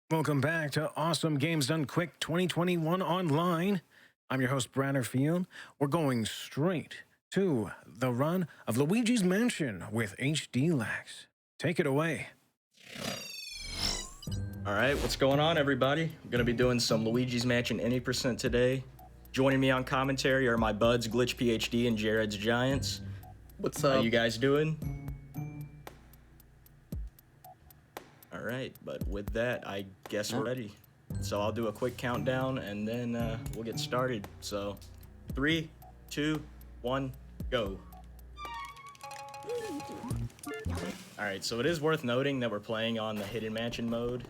Welcome back to Awesome Games Done Quick 2021 Online. I'm your host, Bradderfield. We're going straight to the run of Luigi's Mansion with HDlax. Take it away. All right, what's going on, everybody? I'm going to be doing some Luigi's Mansion any percent today. Joining me on commentary are my buds, Glitchphd and Jared's Giants. What's How up? you guys doing? All right, but with that, I guess we're ready. So I'll do a quick countdown, and then we'll get started. So 3, 2, 1, go. All right, so it is worth noting that we're playing on the Hidden Mansion mode,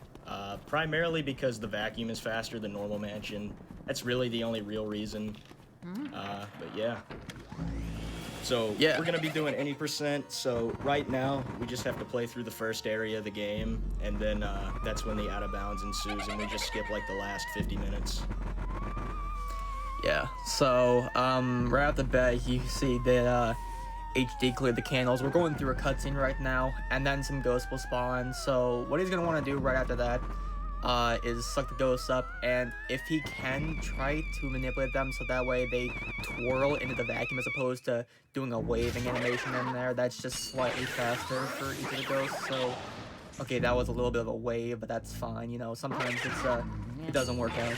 primarily because the vacuum is faster than normal mansion. That's really the only real reason. But yeah. So we're gonna be doing any percent. So right now we just have to play through the first area of the game, and then that's when the out of bounds ensues, and we just skip like the last 50 minutes. Yeah, so right off the bat you see that HD cleared the candles. We're going through a cutscene right now, and then some ghosts will spawn. So what he's gonna want to do right after that is suck the ghosts up, and if he can, try to manipulate them so that way they twirl into the vacuum as opposed to doing a waving animation in there. That's just slightly faster for each of the ghosts. So okay, that was a little bit of a wave, but that's fine. You know, sometimes it doesn't work out.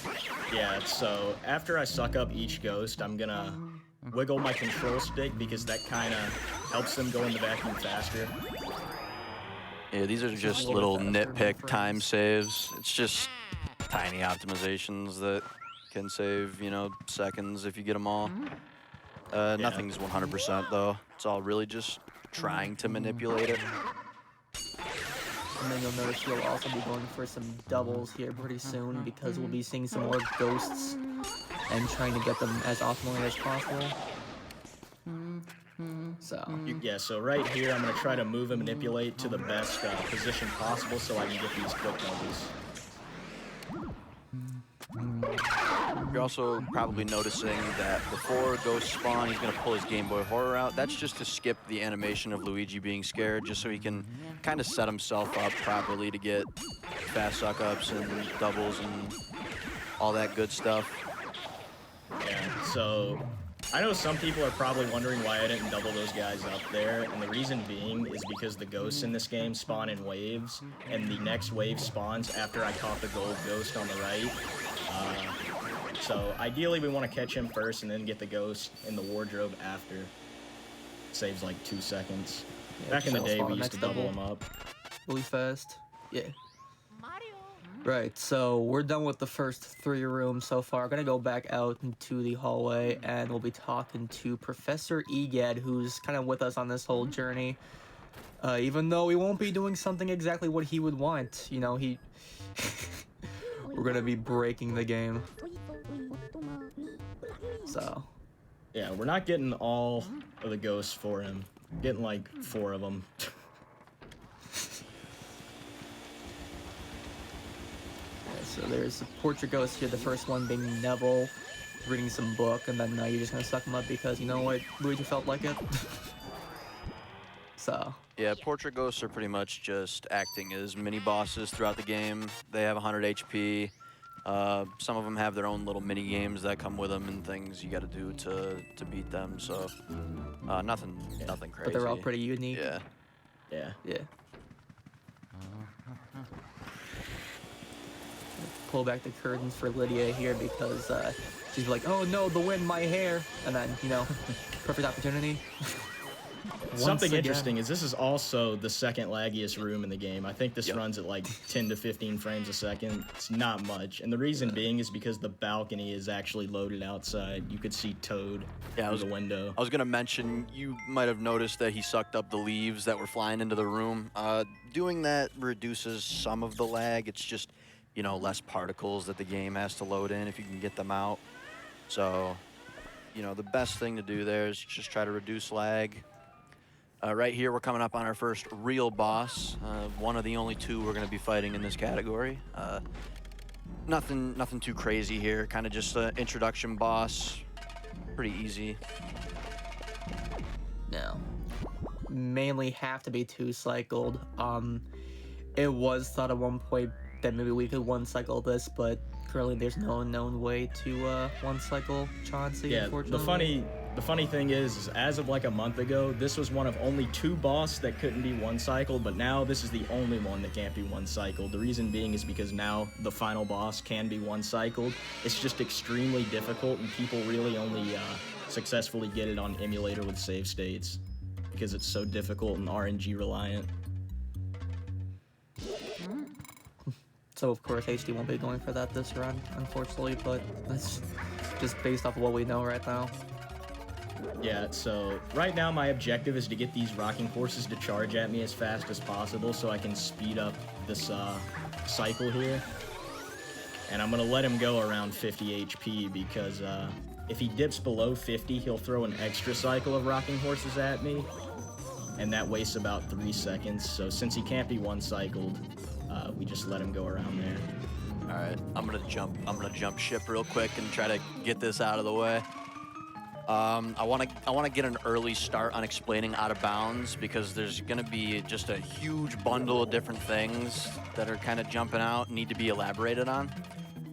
But Yeah, so after I suck up each ghost, I'm gonna wiggle my control stick because that kind of helps them go in the vacuum faster. Yeah, these are just little nitpick time saves. It's just tiny optimizations that can save, seconds if you get them all. Nothing's 100% though. It's all really just trying to manipulate it. And then you'll notice we'll also be going for some doubles here pretty soon because we'll be seeing some more ghosts and trying to get them as optimally as possible. So Yeah, so right here I'm gonna try to move and manipulate to the best position possible so I can get these quick doubles. You're also probably noticing that before ghosts spawn, he's gonna pull his Game Boy Horror out. That's just to skip the animation of Luigi being scared, just so he can kind of set himself up properly to get fast suck-ups and doubles and all that good stuff. Yeah, so I know some people are probably wondering why I didn't double those guys up there, and the reason being is because the ghosts in this game spawn in waves, and the next wave spawns after I caught the gold ghost on the right. So ideally we want to catch him first and then get the ghost in the wardrobe after. Saves like 2 seconds. yeah, Back in the that'll day spawn we the used to next double them up. really fast. Yeah. Right, so we're done with the first 3 rooms so far. Gonna go back out into the hallway and we'll be talking to Professor Egad, who's kind of with us on this whole journey. Even though we won't be doing something exactly what he would want. You know, we're gonna be breaking the game. So Yeah, we're not getting all of the ghosts for him. Getting like 4 of them. So there's a portrait ghost here, the first one being Neville, reading some book, and then you're just gonna suck him up because you know what, Luigi felt like it. So Yeah, portrait ghosts are pretty much just acting as mini bosses throughout the game. They have 100 HP. Some of them have their own little mini games that come with them and things you got to do to beat them. So nothing crazy. but they're all pretty unique. Yeah. Yeah. Pull back the curtains for Lydia here because she's like, oh no, the wind, my hair, and then perfect opportunity. Something interesting is this is also the second laggiest room in the game. I think this runs at like 10 to 15 frames a second. It's not much. And the reason being is because the balcony is actually loaded outside. You could see Toad through the window. I was going to mention, you might have noticed that he sucked up the leaves that were flying into the room. Doing that reduces some of the lag. It's just, less particles that the game has to load in if you can get them out. So, the best thing to do there is just try to reduce lag. Right here, we're coming up on our first real boss. One of the only 2 we're going to be fighting in this category. Nothing too crazy here. Kind of just an introduction boss. Pretty easy. No. Mainly have to be 2 cycled. It was thought at one point that maybe we could one cycle this, but currently there's no known way to one cycle Chauncey. Yeah, Unfortunately. the funny thing is as of like a month ago, this was one of only 2 boss that couldn't be one cycled, but now this is the only one that can't be one cycled. The reason being is because now the final boss can be one cycled. It's just extremely difficult, and people really only successfully get it on emulator with save states because it's so difficult and RNG reliant. So of course HD won't be going for that this run, unfortunately, but that's just based off of what we know right now. Yeah, so right now my objective is to get these rocking horses to charge at me as fast as possible so I can speed up this cycle here. And I'm gonna let him go around 50 HP because if he dips below 50, he'll throw an extra cycle of rocking horses at me, and that wastes about 3 seconds. So since he can't be one cycled, we just let him go around there. All right, I'm gonna jump ship real quick and try to get this out of the way. I wanna get an early start on explaining out of bounds because there's gonna be just a huge bundle of different things that are kind of jumping out and need to be elaborated on.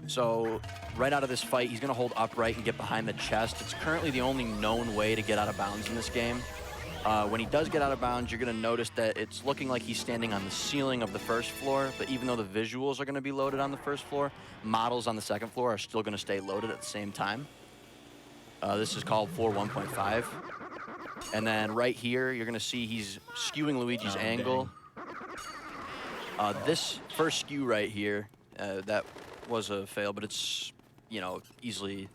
So right out of this fight, he's gonna hold upright and get behind the chest. It's currently the only known way to get out of bounds in this game. When he does get out of bounds, you're gonna notice that it's looking like he's standing on the ceiling of the first floor, but even though the visuals are gonna be loaded on the first floor, models on the second floor are still gonna stay loaded at the same time. This is called floor 1.5. And then right here, you're gonna see he's skewing Luigi's angle. This first skew right here, that was a fail, but it's, you know, easily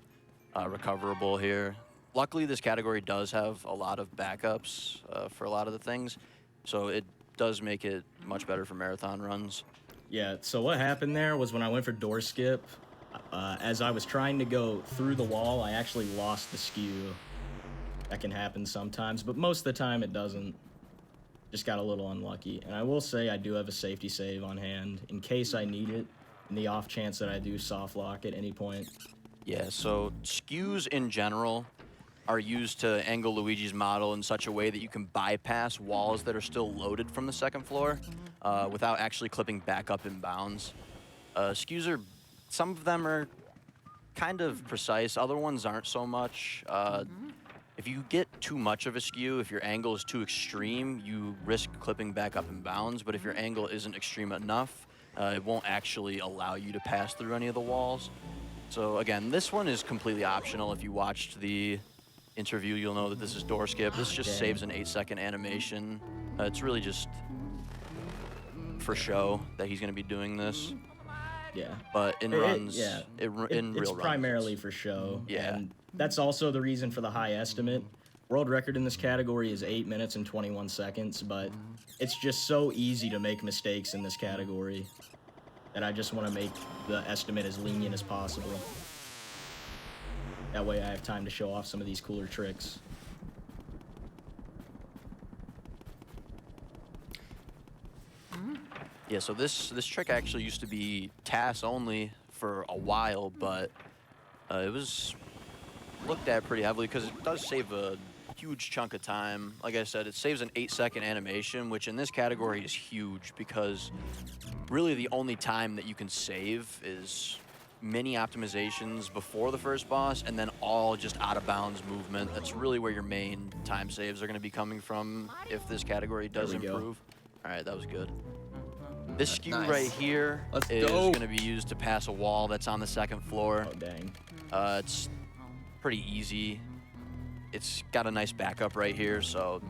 recoverable here. Luckily, this category does have a lot of backups for a lot of the things, so it does make it much better for marathon runs. Yeah, so what happened there was when I went for door skip, as I was trying to go through the wall, I actually lost the skew. That can happen sometimes, but most of the time it doesn't. Just got a little unlucky. And I will say I do have a safety save on hand in case I need it, in the off chance that I do soft lock at any point. Yeah, so skews in general are used to angle Luigi's model in such a way that you can bypass walls that are still loaded from the second floor without actually clipping back up in bounds. Skews are, some of them are kind of precise, other ones aren't so much. If you get too much of a skew, if your angle is too extreme, you risk clipping back up in bounds, but if your angle isn't extreme enough, it won't actually allow you to pass through any of the walls. So again, this one is completely optional. If you watched the interview, you'll know that this is door skip. This just saves an 8-second animation. It's really just for show that he's going to be doing this. Yeah. But in runs, yeah. in real runs, It's primarily for show. Yeah. And that's also the reason for the high estimate. World record in this category is 8 minutes and 21 seconds, but it's just so easy to make mistakes in this category that I just want to make the estimate as lenient as possible. That way I have time to show off some of these cooler tricks. Yeah, so this trick actually used to be TAS only for a while, but it was looked at pretty heavily because it does save a huge chunk of time. Like I said, it saves an 8-second animation, which in this category is huge because really the only time that you can save is mini optimizations before the first boss and then all just out of bounds movement. That's really where your main time saves are going to be coming from if this category does improve. All right, that was good. This skew right here is going to be used to pass a wall that's on the second floor. Oh, dang. It's pretty easy. It's got a nice backup right here, so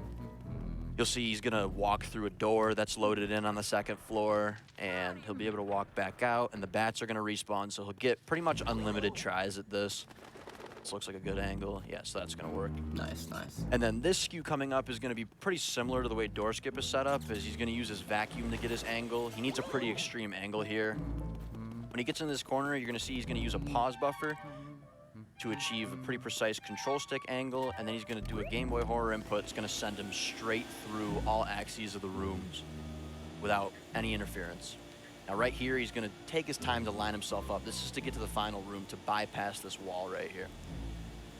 you'll see he's going to walk through a door that's loaded in on the second floor, and he'll be able to walk back out, and the bats are going to respawn, so he'll get pretty much unlimited tries at this. This looks like a good angle. Yeah, so that's going to work. Nice, nice. And then this skew coming up is going to be pretty similar to the way door skip is set up, as he's going to use his vacuum to get his angle. He needs a pretty extreme angle here. When he gets in this corner, you're going to see he's going to use a pause buffer to achieve a pretty precise control stick angle, and then he's going to do a Game Boy Horror input. It's going to send him straight through all axes of the rooms without any interference. Now right here, he's going to take his time to line himself up. This is to get to the final room to bypass this wall right here.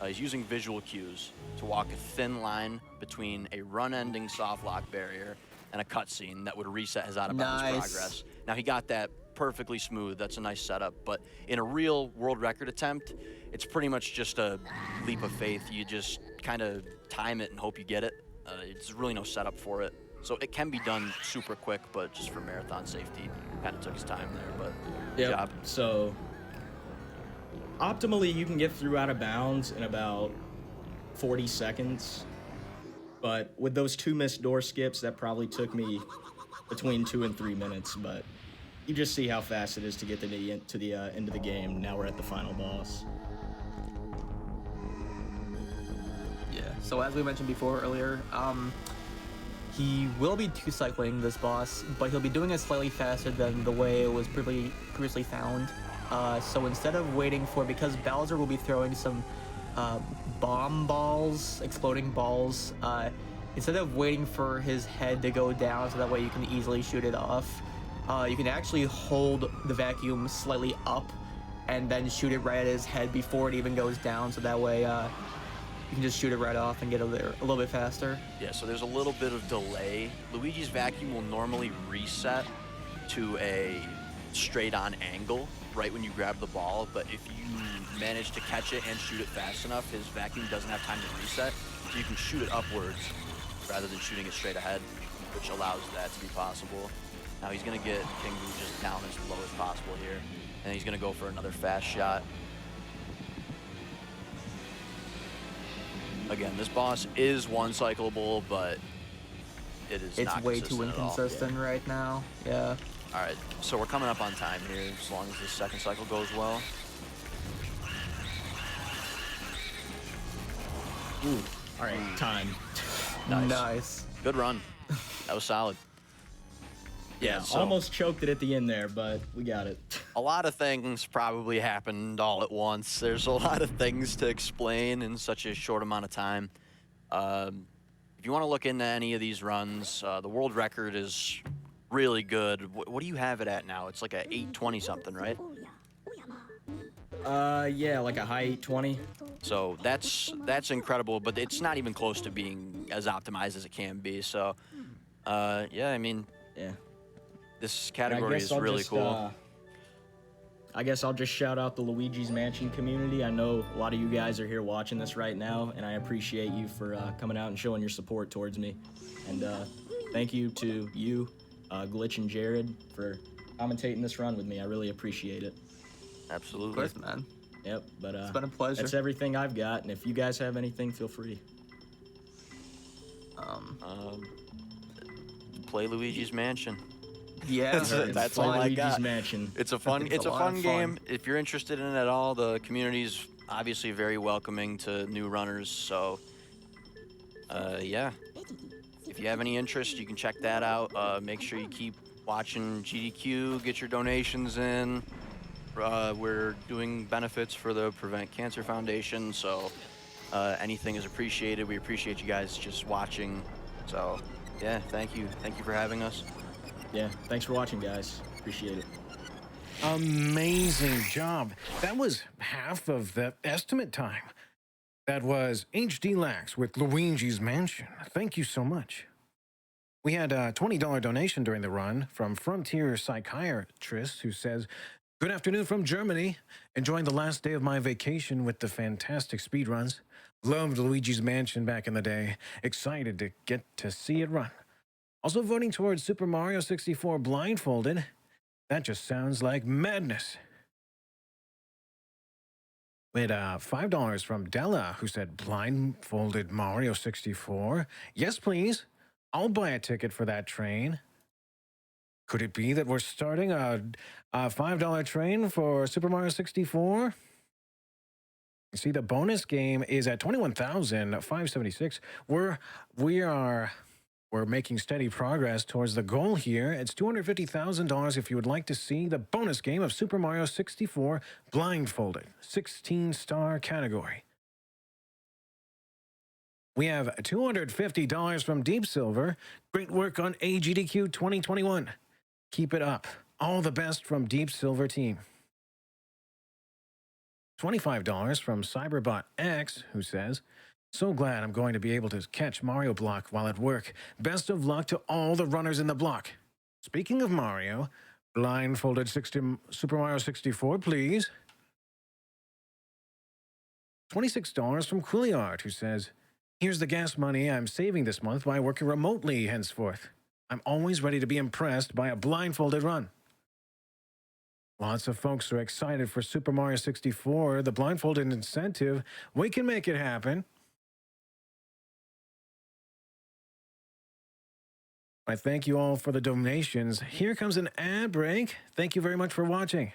He's using visual cues to walk a thin line between a run-ending soft lock barrier and a cutscene that would reset his out-of-bounds progress. Now, he got that perfectly smooth. That's a nice setup. But in a real world record attempt, it's pretty much just a leap of faith. You just kind of time it and hope you get it. There's really no setup for it. So it can be done super quick, but just for marathon safety, kind of took his time there. But good job. So optimally, you can get through out of bounds in about 40 seconds. But with those 2 missed door skips, that probably took me between 2 and 3 minutes. But you just see how fast it is to get to the end of the game. Now we're at the final boss. Yeah. So as we mentioned before earlier, he will be 2-cycling this boss, but he'll be doing it slightly faster than the way it was previously found. So instead of waiting for, because Bowser will be throwing some bomb balls, exploding balls, instead of waiting for his head to go down so that way you can easily shoot it off, you can actually hold the vacuum slightly up and then shoot it right at his head before it even goes down, so that way you can just shoot it right off and get over there a little bit faster. Yeah, so there's a little bit of delay. Luigi's vacuum will normally reset to a straight-on angle right when you grab the ball, but if you manage to catch it and shoot it fast enough, his vacuum doesn't have time to reset, so you can shoot it upwards rather than shooting it straight ahead, which allows that to be possible. Now he's going to get King Boo just down as low as possible here, and he's going to go for another fast shot. Again, this boss is 1-cyclable, but it's not way too consistent at all. inconsistent right now. Yeah. All right, so we're coming up on time here, as long as this second cycle goes well. Ooh. All right, time. Nice. Good run. That was solid. Yeah, so almost choked it at the end there, but we got it. a lot of things probably happened all at once. There's a lot of things to explain in such a short amount of time. If you want to look into any of these runs, the world record is really good. What do you have it at now? It's like a 820 something, right? Yeah, like a high 820. So that's incredible, but it's not even close to being as optimized as it can be. So, yeah, I mean, Yeah. this category is really cool. I guess I'll just shout out the Luigi's Mansion community. I know a lot of you guys are here watching this right now, and I appreciate you for coming out and showing your support towards me. And thank you to you, Glitch and Jared, for commentating this run with me. I really appreciate it. Absolutely. Of course, man. Yep, but It's been a pleasure. that's everything I've got, and if you guys have anything, feel free. Play Luigi's Mansion. Yeah. That's Play all I Luigi's got. Mansion. It's a fun, It's a lot fun of game. fun. If you're interested in it at all, the community's obviously very welcoming to new runners. So, yeah. If you have any interest, you can check that out. Make sure you keep watching GDQ. Get your donations in. We're doing benefits for the Prevent Cancer Foundation, so anything is appreciated. We appreciate you guys just watching. So, yeah, thank you. Thank you for having us. Yeah, thanks for watching, guys. Appreciate it. Amazing job. That was half of the estimate time. That was HDlax with Luigi's Mansion. Thank you so much. We had a $20 donation during the run from Frontier Psychiatrist who says, "Good afternoon from Germany. Enjoying the last day of my vacation with the fantastic speedruns. Loved Luigi's Mansion back in the day. Excited to get to see it run. Also voting towards Super Mario 64 blindfolded. That just sounds like madness." We had $5 from Della, who said, "Blindfolded Mario 64. Yes, please. I'll buy a ticket for that train." Could it be that we're starting a $5 train for Super Mario 64? You see, the bonus game is at 21,576. We're making steady progress towards the goal here. It's $250,000 if you would like to see the bonus game of Super Mario 64 blindfolded, 16-star category. We have $250 from Deep Silver. Great work on AGDQ 2021. Keep it up. All the best from Deep Silver team. $25 from Cyberbot X, who says, So glad I'm going to be able to catch Mario Block while at work. Best of luck to all the runners in the block. Speaking of Mario, blindfolded Super Mario 64, please. $26 from Quilliard, who says, here's the gas money I'm saving this month by working remotely henceforth. I'm always ready to be impressed by a blindfolded run. Lots of folks are excited for Super Mario 64, the blindfolded incentive. We can make it happen. I thank you all for the donations. Here comes an ad break. Thank you very much for watching.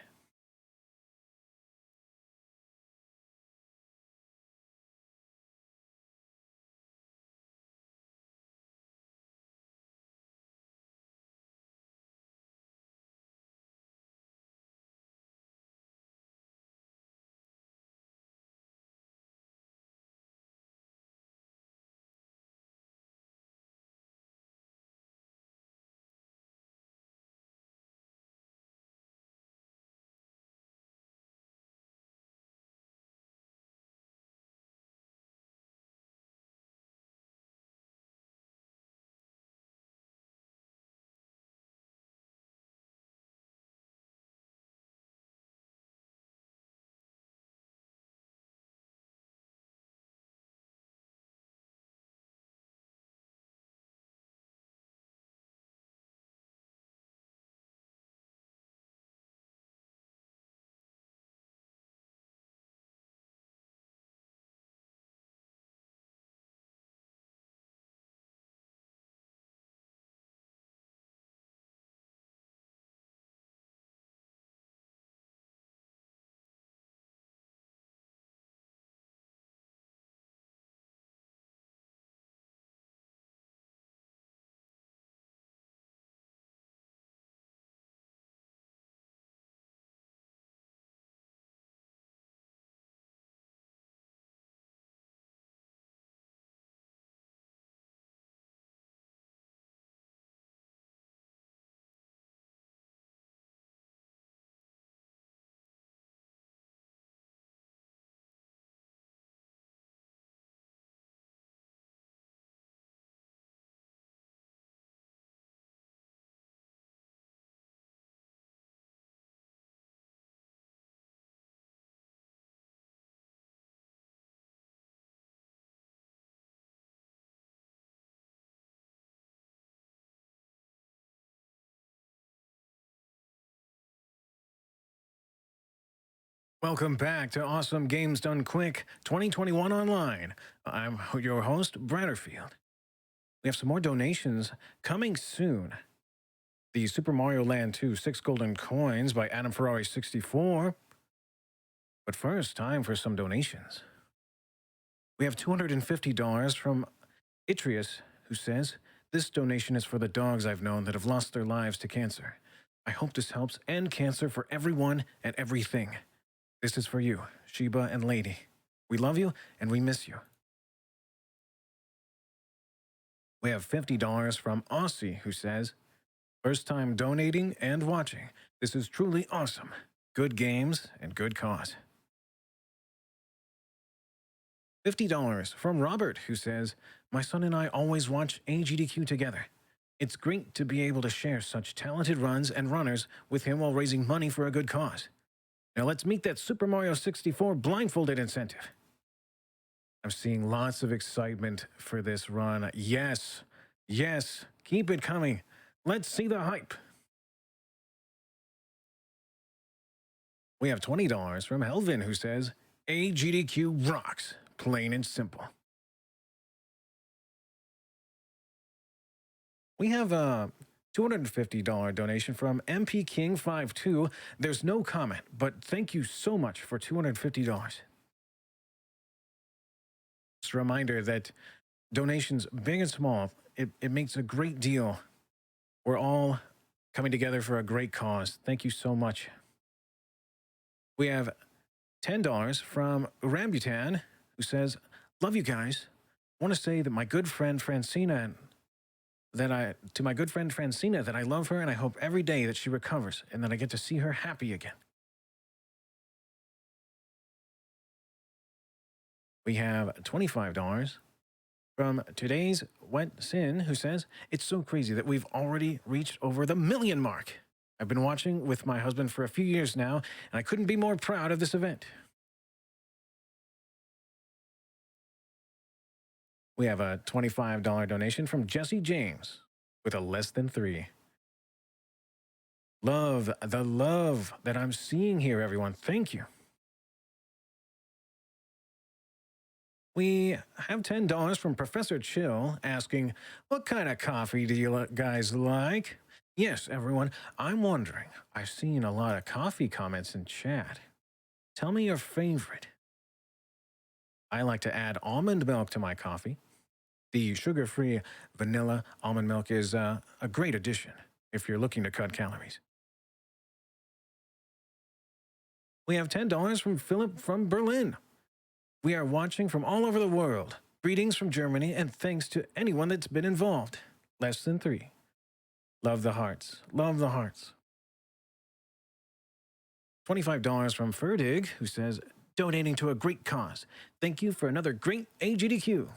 Welcome back to Awesome Games Done Quick 2021 Online. I'm your host, Bradderfield. We have some more donations coming soon. The Super Mario Land 2 6 Golden Coins by Adam Ferrari 64. But first, time for some donations. We have $250 from Itrius, who says, this donation is for the dogs I've known that have lost their lives to cancer. I hope this helps end cancer for everyone and everything. This is for you, Sheba and Lady. We love you and we miss you. We have $50 from Aussie, who says, first time donating and watching. This is truly awesome. Good games and good cause. $50 from Robert, who says, my son and I always watch AGDQ together. It's great to be able to share such talented runs and runners with him while raising money for a good cause. Now let's meet that Super Mario 64 blindfolded incentive. I'm seeing lots of excitement for this run. Yes, yes, keep it coming. Let's see the hype. We have $20 from Helvin, who says, AGDQ rocks, plain and simple. We have a $250 donation from MP King 52. There's no comment, but thank you so much for $250. Just a reminder that donations, big and small, it makes a great deal. We're all coming together for a great cause. Thank you so much. We have $10 from Rambutan, who says, love you guys. I want to say that my good friend Francina that I love her and I hope every day that she recovers and that I get to see her happy again. We have $25 from Today's Wet Sin, who says, "It's so crazy that we've already reached over the million mark. I've been watching with my husband for a few years now, and I couldn't be more proud of this event." We have a $25 donation from Jesse James with a less than 3. Love the love that I'm seeing here, everyone. Thank you. We have $10 from Professor Chill asking, "What kind of coffee do you guys like?" Yes, everyone, I'm wondering. I've seen a lot of coffee comments in chat. Tell me your favorite. I like to add almond milk to my coffee. The sugar-free vanilla almond milk is a great addition if you're looking to cut calories. We have $10 from Philip from Berlin. We are watching from all over the world. Greetings from Germany, and thanks to anyone that's been involved. Less than 3. Love the hearts. Love the hearts. $25 from Ferdig, who says, "Donating to a great cause. Thank you for another great AGDQ."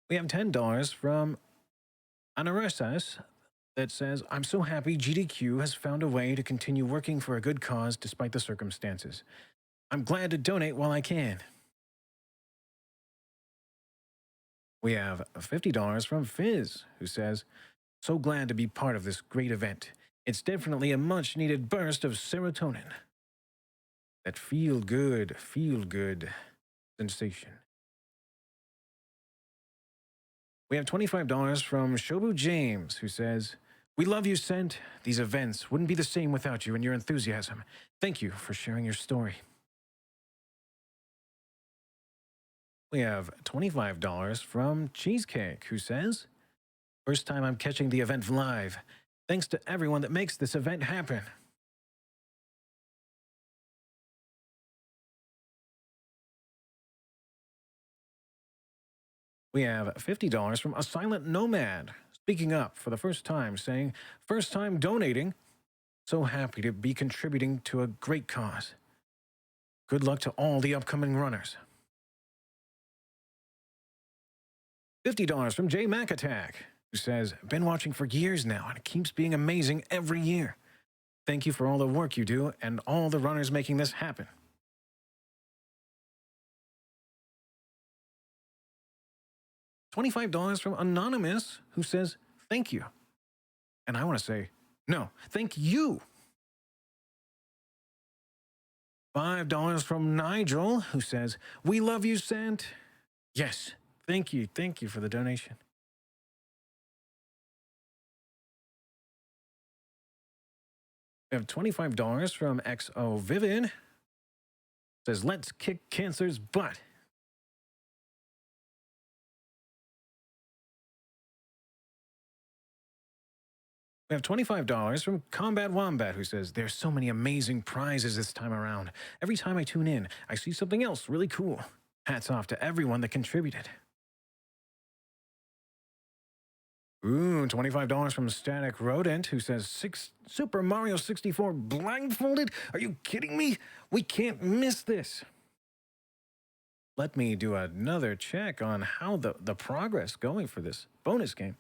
We have $10 from Anaresas that says, "I'm so happy GDQ has found a way to continue working for a good cause despite the circumstances. I'm glad to donate while I can." We have $50 from Fizz, who says, "So glad to be part of this great event. It's definitely a much-needed burst of serotonin. That feel-good sensation." We have $25 from Shobu James, who says, "We love you, Sent. These events wouldn't be the same without you and your enthusiasm. Thank you for sharing your story." We have $25 from Cheesecake, who says, "First time I'm catching the event live. Thanks to everyone that makes this event happen." We have $50 from A Silent Nomad, speaking up for the first time, saying, "First time donating. So happy to be contributing to a great cause. Good luck to all the upcoming runners." $50 from J Mac Attack, who says, "Been watching for years now, and it keeps being amazing every year. Thank you for all the work you do and all the runners making this happen." $25 from Anonymous, who says, "Thank you." And I want to say, no, thank you. $5 from Nigel, who says, "We love you, Sant." Yes, thank you for the donation. We have $25 from XO Vivid, says, "Let's kick cancer's butt." We have $25 from Combat Wombat, who says, "There's so many amazing prizes this time around. Every time I tune in, I see something else really cool. Hats off to everyone that contributed." Ooh, $25 from Static Rodent, who says, Super Mario 64 blindfolded? Are you kidding me? We can't miss this." Let me do another check on how the progress going for this bonus game.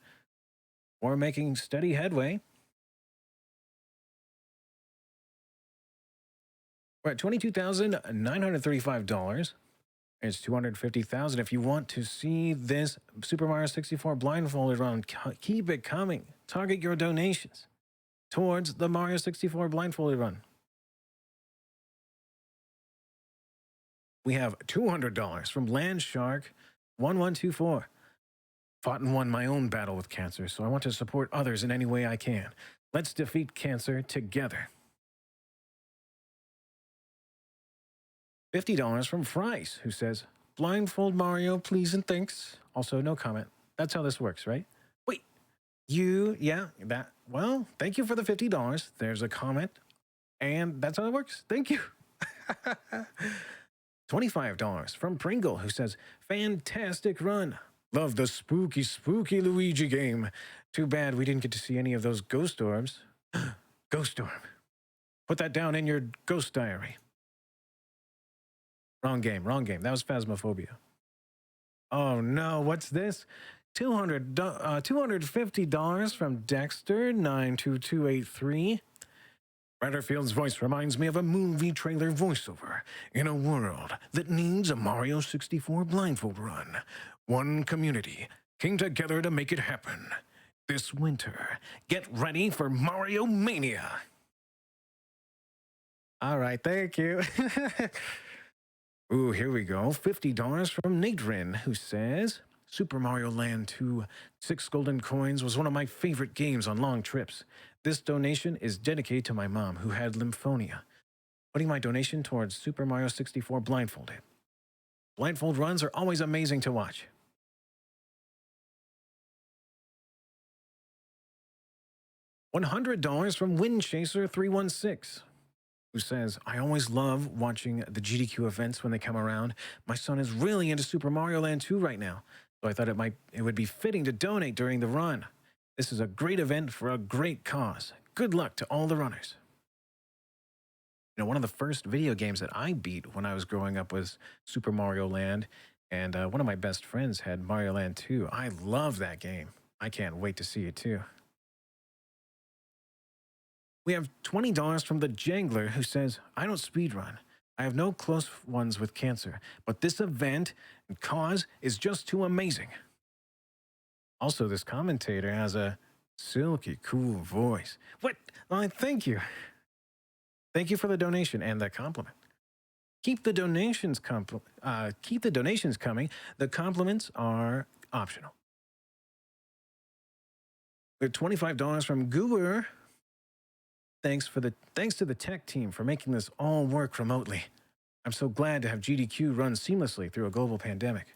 We're making steady headway. We're at $22,935. It's $250,000. If you want to see this Super Mario 64 blindfolded run, keep it coming. Target your donations towards the Mario 64 blindfolded run. We have $200 from Landshark1124. Fought and won my own battle with cancer, so I want to support others in any way I can. Let's defeat cancer together. $50 from Fries, who says, "Blindfold Mario, please and thanks." Also, no comment. That's how this works, right? Wait, well, thank you for the $50. There's a comment, and that's how it works. Thank you. $25 from Pringle, who says, "Fantastic run. Love the spooky Luigi game. Too bad we didn't get to see any of those ghost orbs." Ghost Storm. Put that down in your ghost diary. Wrong game. That was Phasmophobia. Oh no, what's this? $250 from Dexter92283. Bradderfield's voice reminds me of a movie trailer voiceover in a world that needs a Mario 64 blindfold run. One community came together to make it happen. This winter, get ready for Mario Mania. All right, thank you. Ooh, here we go. $50 from Nadrin, who says, Super Mario Land 2, 6 golden coins was one of my favorite games on long trips. This donation is dedicated to my mom, who had lymphonia. Putting my donation towards Super Mario 64 blindfolded. Blindfold runs are always amazing to watch. $100 from Windchaser316. Who says, I always love watching the GDQ events when they come around. My son is really into Super Mario Land 2 right now, so I thought it would be fitting to donate during the run. This is a great event for a great cause. Good luck to all the runners. You know, one of the first video games that I beat when I was growing up was Super Mario Land, and one of my best friends had Mario Land 2. I love that game. I can't wait to see it too. We have $20 from the Jangler, who says, I don't speedrun. I have no close ones with cancer, but this event and cause is just too amazing. Also, this commentator has a silky, cool voice. What? Thank you. Thank you for the donation and the compliment. Keep the donations coming. The compliments are optional. We have $25 from Goober. Thanks to the tech team for making this all work remotely. I'm so glad to have GDQ run seamlessly through a global pandemic.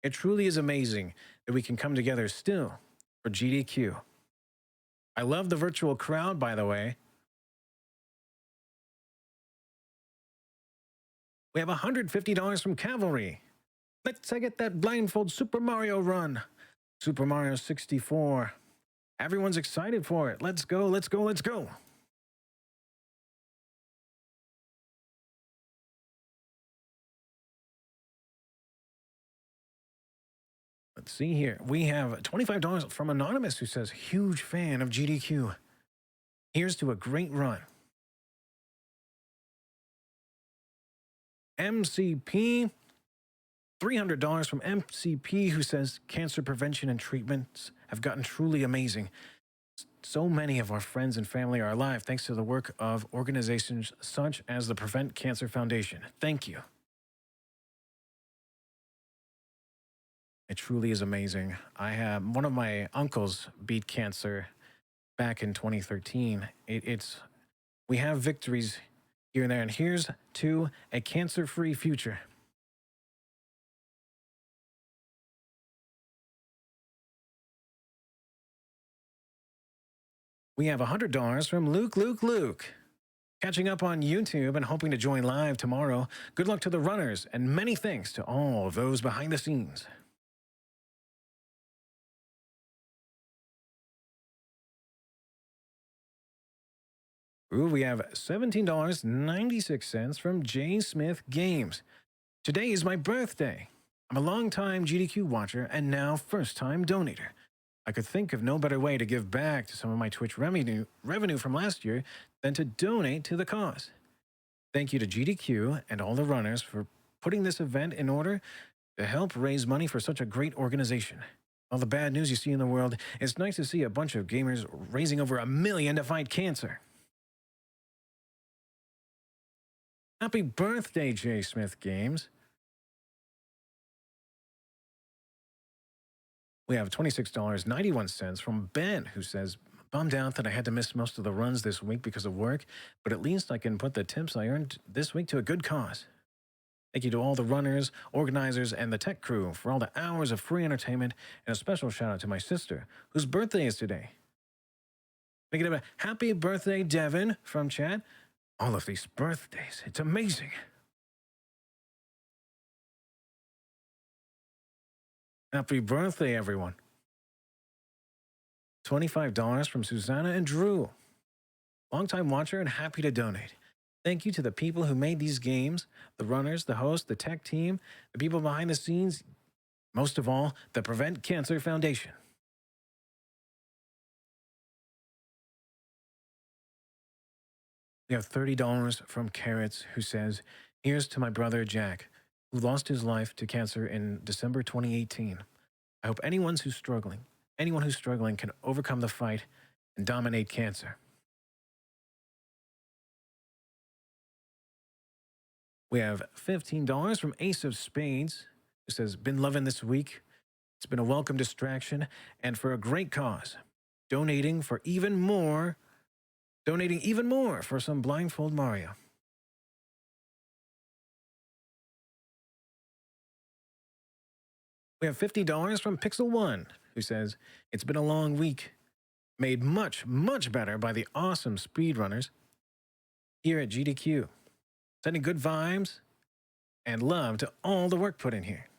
It truly is amazing that we can come together still for GDQ. I love the virtual crowd, by the way. We have $150 from Cavalry. Let's get that blindfold Super Mario run. Super Mario 64. Everyone's excited for it. Let's go, let's go, let's go. Let's see here. We have $25 from Anonymous, who says, huge fan of GDQ. Here's to a great run. MCP, $300 from MCP, who says, cancer prevention and treatments have gotten truly amazing. So many of our friends and family are alive thanks to the work of organizations such as the Prevent Cancer Foundation. Thank you. It truly is amazing. One of my uncles beat cancer back in 2013. We have victories here and there, and here's to a cancer-free future. We have $100 from Luke. Catching up on YouTube and hoping to join live tomorrow. Good luck to the runners, and many thanks to all of those behind the scenes. Ooh, we have $17.96 from J Smith Games. Today is my birthday. I'm a long-time GDQ watcher and now first-time donator. I could think of no better way to give back to some of my Twitch revenue from last year than to donate to the cause. Thank you to GDQ and all the runners for putting this event in order to help raise money for such a great organization. All the bad news you see in the world, it's nice to see a bunch of gamers raising over $1 million to fight cancer. Happy birthday, J Smith Games. We have $26.91 from Ben, who says, bummed out that I had to miss most of the runs this week because of work, but at least I can put the tips I earned this week to a good cause. Thank you to all the runners, organizers, and the tech crew for all the hours of free entertainment, and a special shout out to my sister, whose birthday is today. Make it a happy birthday, Devin, from chat. All of these birthdays, it's amazing. Happy birthday, everyone. $25 from Susanna and Drew. longtime watcher and happy to donate. Thank you to the people who made these games, the runners, the host, the tech team, the people behind the scenes, most of all, the Prevent Cancer Foundation. We have $30 from Carrots, who says, "Here's to my brother Jack, who lost his life to cancer in December 2018. I hope anyone who's struggling can overcome the fight and dominate cancer." We have $15 from Ace of Spades, who says, "Been loving this week. It's been a welcome distraction and for a great cause. Donating even more for some Blindfold Mario." We have $50 from Pixel One, who says, "It's been a long week, made much, much better by the awesome speedrunners here at GDQ. Sending good vibes and love to all the work put in here."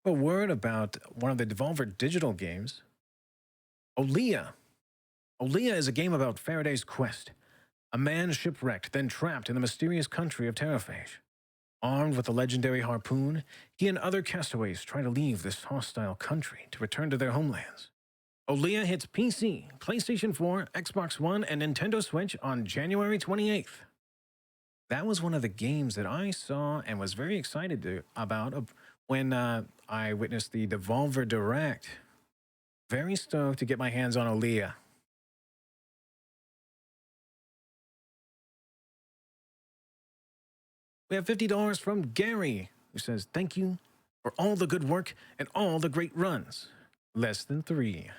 A word about one of the Devolver Digital games, Olea. Olea is a game about Faraday's quest. A man shipwrecked, then trapped in the mysterious country of Terraphage. Armed with a legendary harpoon, he and other castaways try to leave this hostile country to return to their homelands. Olea hits PC, PlayStation 4, Xbox One, and Nintendo Switch on January 28th. That was one of the games that I saw and was very excited about when I witnessed the Devolver Direct. Very stoked to get my hands on Olea. We have $50 from Gary, who says, "Thank you for all the good work and all the great runs. Less than 3.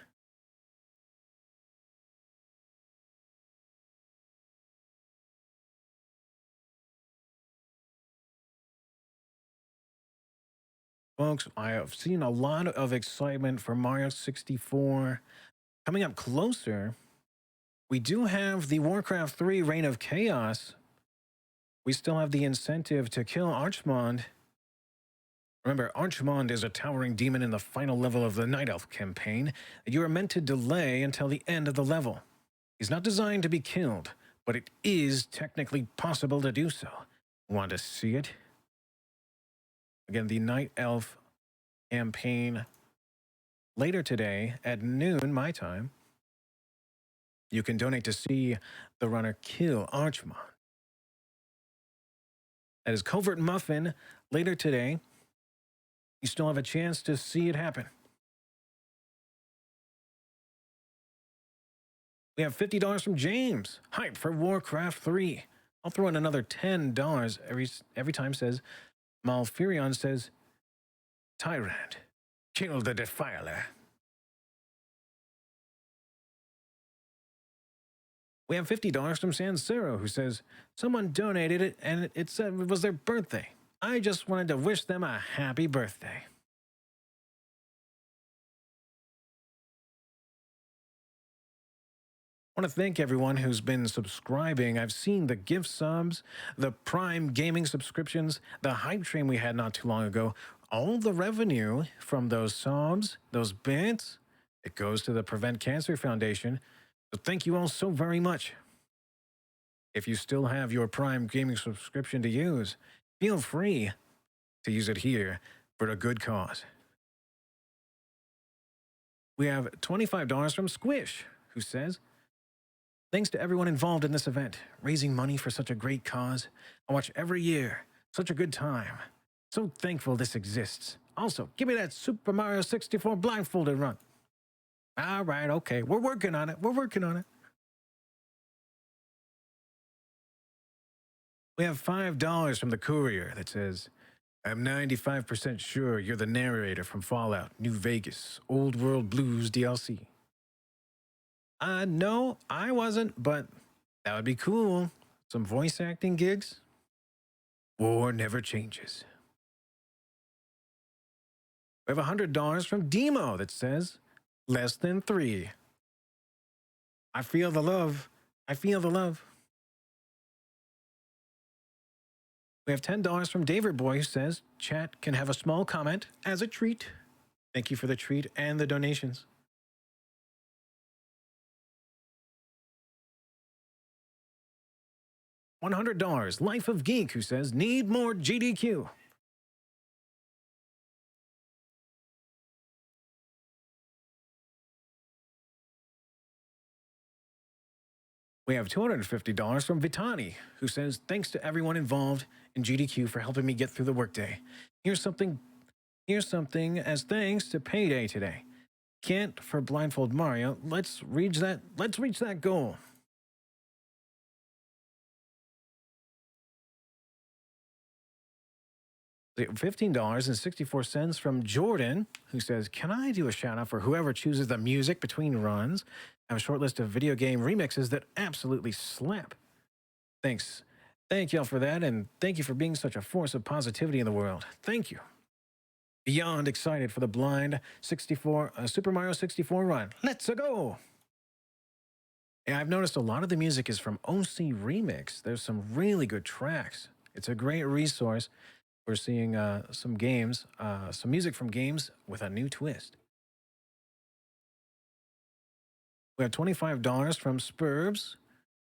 Folks, I have seen a lot of excitement for Mario 64. Coming up closer, we do have the Warcraft 3 Reign of Chaos. We still have the incentive to kill Archmond. Remember, Archmond is a towering demon in the final level of the Night Elf campaign that you are meant to delay until the end of the level. He's not designed to be killed, but it is technically possible to do so. Want to see it? Again, the Night Elf campaign later today at noon, my time. You can donate to see the runner kill Archmond. That is Covert Muffin later today. You still have a chance to see it happen. We have $50 from James. Hype for Warcraft 3. I'll throw in another $10 every time. Says Malfurion says, "Tyrant, kill the Defiler." We have $50 from Sansero, who says, "Someone donated it and it said it was their birthday. I just wanted to wish them a happy birthday." I want to thank everyone who's been subscribing. I've seen the gift subs, the Prime Gaming subscriptions, the hype train we had not too long ago. All the revenue from those subs, those bits, it goes to the Prevent Cancer Foundation. So thank you all so very much. If you still have your Prime Gaming subscription to use, feel free to use it here for a good cause. We have $25 from Squish, who says, "Thanks to everyone involved in this event, raising money for such a great cause. I watch every year. Such a good time. So thankful this exists. Also, give me that Super Mario 64 blindfolded run." All right, okay. We're working on it. We have $5 from the courier that says, "I'm 95% sure you're the narrator from Fallout New Vegas Old World Blues DLC." No, I wasn't, but that would be cool. Some voice acting gigs. War never changes. We have $100 from Demo that says, "Less than 3. I feel the love. We have $10 from David Boy, who says, "Chat can have a small comment as a treat." Thank you for the treat and the donations. $100. Life of Geek, who says, need more GDQ. We have $250 from Vitani, who says, thanks to everyone involved in GDQ for helping me get through the workday. Here's something as thanks to payday today. Can't for Blindfold Mario. Let's reach that goal. $15.64 from Jordan, who says, can I do a shout out for whoever chooses the music between runs? I have a short list of video game remixes that absolutely slap. Thanks. Thank y'all for that, and thank you for being such a force of positivity in the world. Thank you. Beyond excited for the blind Super Mario 64 run. Let's go! Yeah, I've noticed a lot of the music is from OC Remix. There's some really good tracks. It's a great resource. We're seeing some music from games with a new twist. We have $25 from Spurbs,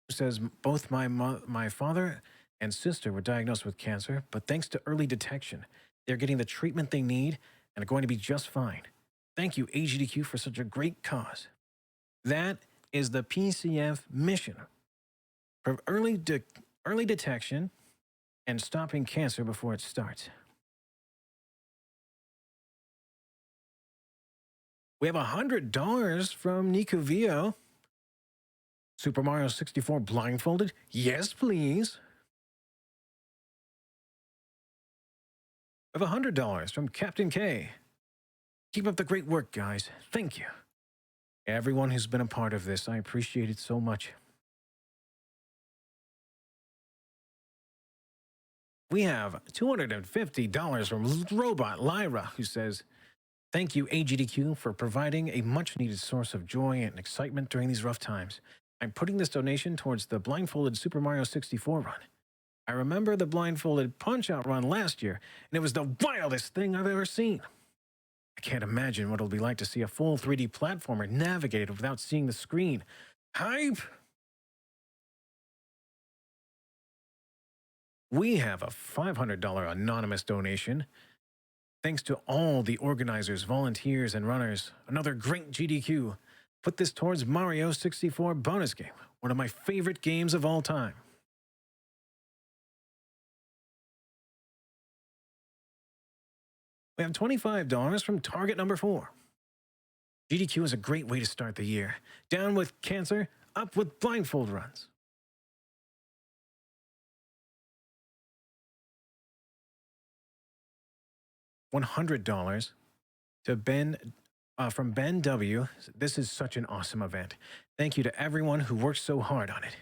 who says, both my father and sister were diagnosed with cancer, but thanks to early detection, they're getting the treatment they need and are going to be just fine. Thank you, AGDQ, for such a great cause. That is the PCF mission. For early detection and stopping cancer before it starts. We have $100 from Nico Vio. Super Mario 64 blindfolded? Yes, please. We have $100 from Captain K. Keep up the great work, guys. Thank you. Everyone who's been a part of this, I appreciate it so much. We have $250 from Robot Lyra, who says, thank you, AGDQ, for providing a much-needed source of joy and excitement during these rough times. I'm putting this donation towards the blindfolded Super Mario 64 run. I remember the blindfolded Punch-Out run last year, and it was the wildest thing I've ever seen. I can't imagine what it'll be like to see a full 3D platformer navigated without seeing the screen. Hype! We have a $500 anonymous donation. Thanks to all the organizers, volunteers, and runners. Another great GDQ. Put this towards Mario 64 bonus game, one of my favorite games of all time. We have $25 from target number 4. GDQ is a great way to start the year. Down with cancer, up with blindfold runs. $100 to Ben from Ben W. This is such an awesome event. Thank you to everyone who worked so hard on it.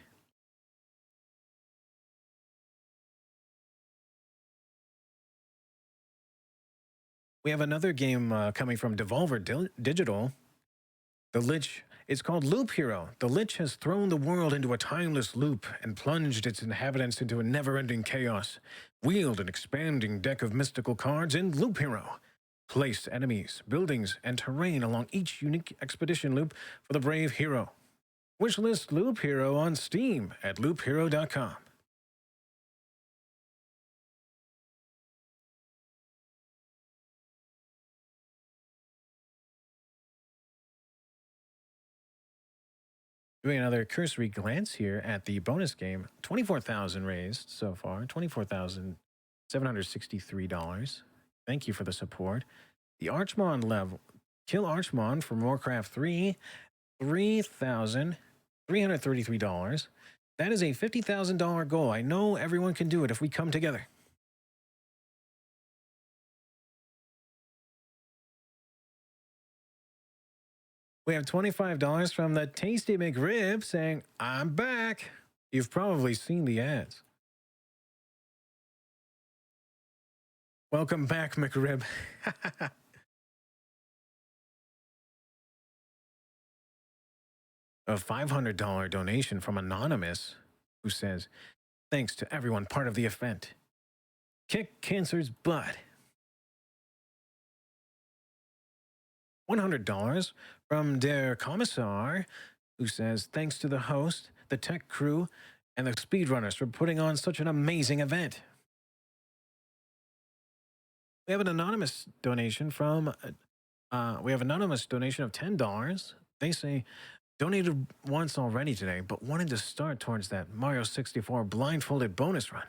We have another game coming from Devolver Digital. The Lich is called Loop Hero. The Lich has thrown the world into a timeless loop and plunged its inhabitants into a never-ending chaos. Wield an expanding deck of mystical cards in Loop Hero. Place enemies, buildings, and terrain along each unique expedition loop for the brave hero. Wishlist Loop Hero on Steam at loophero.com. Doing another cursory glance here at the bonus game, 24,000 raised so far, $24,763. Thank you for the support. The Archmon level, Kill Archmon from Warcraft 3, $3,333. That is a $50,000 goal. I know everyone can do it if we come together. We have $25 from the Tasty McRib saying, I'm back. You've probably seen the ads. Welcome back, McRib. A $500 donation from Anonymous, who says, thanks to everyone part of the event. Kick cancer's butt. $100 from Der Kommissar, who says, thanks to the host, the tech crew, and the speedrunners for putting on such an amazing event. We have an anonymous donation from, of $10. They say, donated once already today, but wanted to start towards that Mario 64 blindfolded bonus run.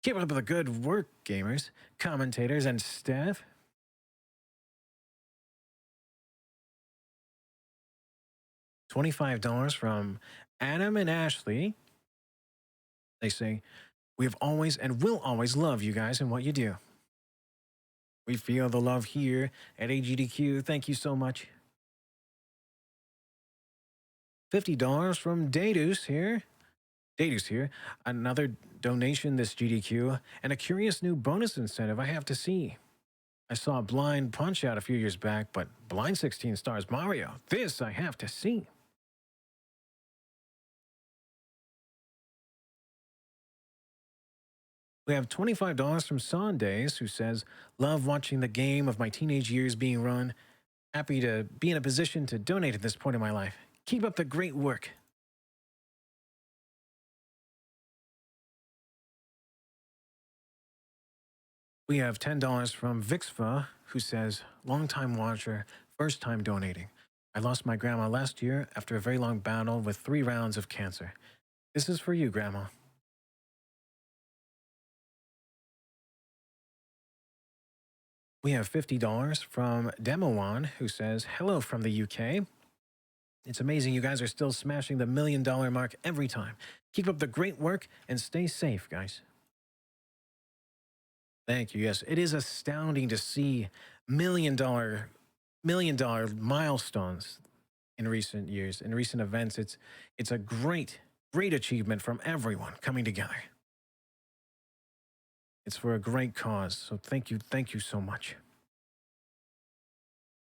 Keep up the good work, gamers, commentators, and staff. $25 from Adam and Ashley. They say, we have always and will always love you guys and what you do. We feel the love here at AGDQ. Thank you so much. $50 from Daedus here. Another donation this GDQ, and a curious new bonus incentive I have to see. I saw Blind Punch Out a few years back, but Blind 16 stars Mario. This I have to see. We have $25 from Sundays, who says, love watching the game of my teenage years being run. Happy to be in a position to donate at this point in my life. Keep up the great work. We have $10 from Vixfa, who says, long-time watcher, first time donating. I lost my grandma last year after a very long battle with 3 rounds of cancer. This is for you, Grandma. We have $50 from Demowan, who says, hello from the UK. It's amazing you guys are still smashing the $1 million mark every time. Keep up the great work and stay safe, guys. Thank you. Yes, it is astounding to see $1 million milestones in recent years, in recent events. It's a great achievement from everyone coming together. It's for a great cause, so thank you so much.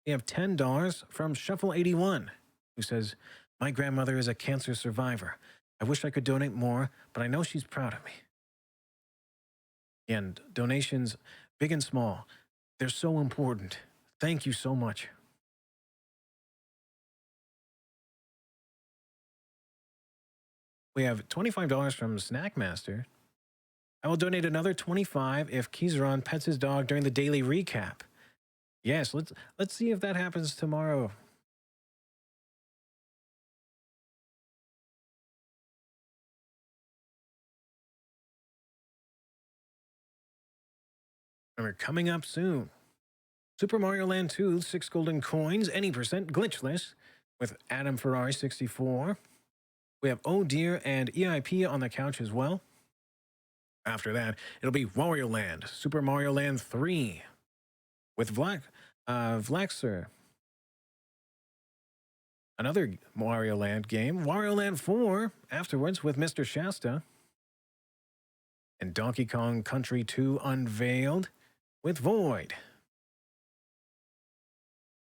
We have $10 from Shuffle81, who says, my grandmother is a cancer survivor. I wish I could donate more, but I know she's proud of me. And donations, big and small, they're so important. Thank you so much. We have $25 from Snackmaster. I will donate another $25 if Kizaron pets his dog during the daily recap. Yes, let's see if that happens tomorrow. And we're coming up soon. Super Mario Land 2, 6 golden coins, any percent glitchless, with Adam Ferrari 64. We have Oh Dear and EIP on the couch as well. After that, it'll be Wario Land, Super Mario Land 3, with Vlaxer. Another Wario Land game, Wario Land 4, afterwards with Mr. Shasta. And Donkey Kong Country 2 unveiled with Void.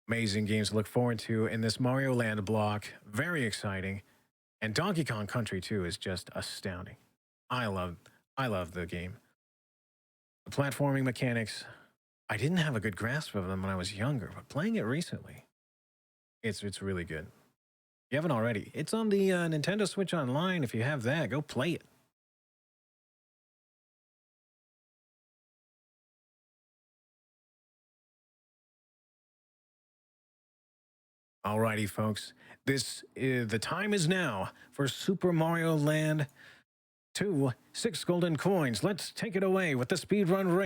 Amazing games to look forward to in this Mario Land block. Very exciting. And Donkey Kong Country 2 is just astounding. I love the game. The platforming mechanics, I didn't have a good grasp of them when I was younger, but playing it recently, it's really good. If you haven't already, it's on the Nintendo Switch Online. If you have that, go play it. Alrighty, folks. The time is now for Super Mario Land 2, 6 golden coins. Let's take it away with the speedrun race.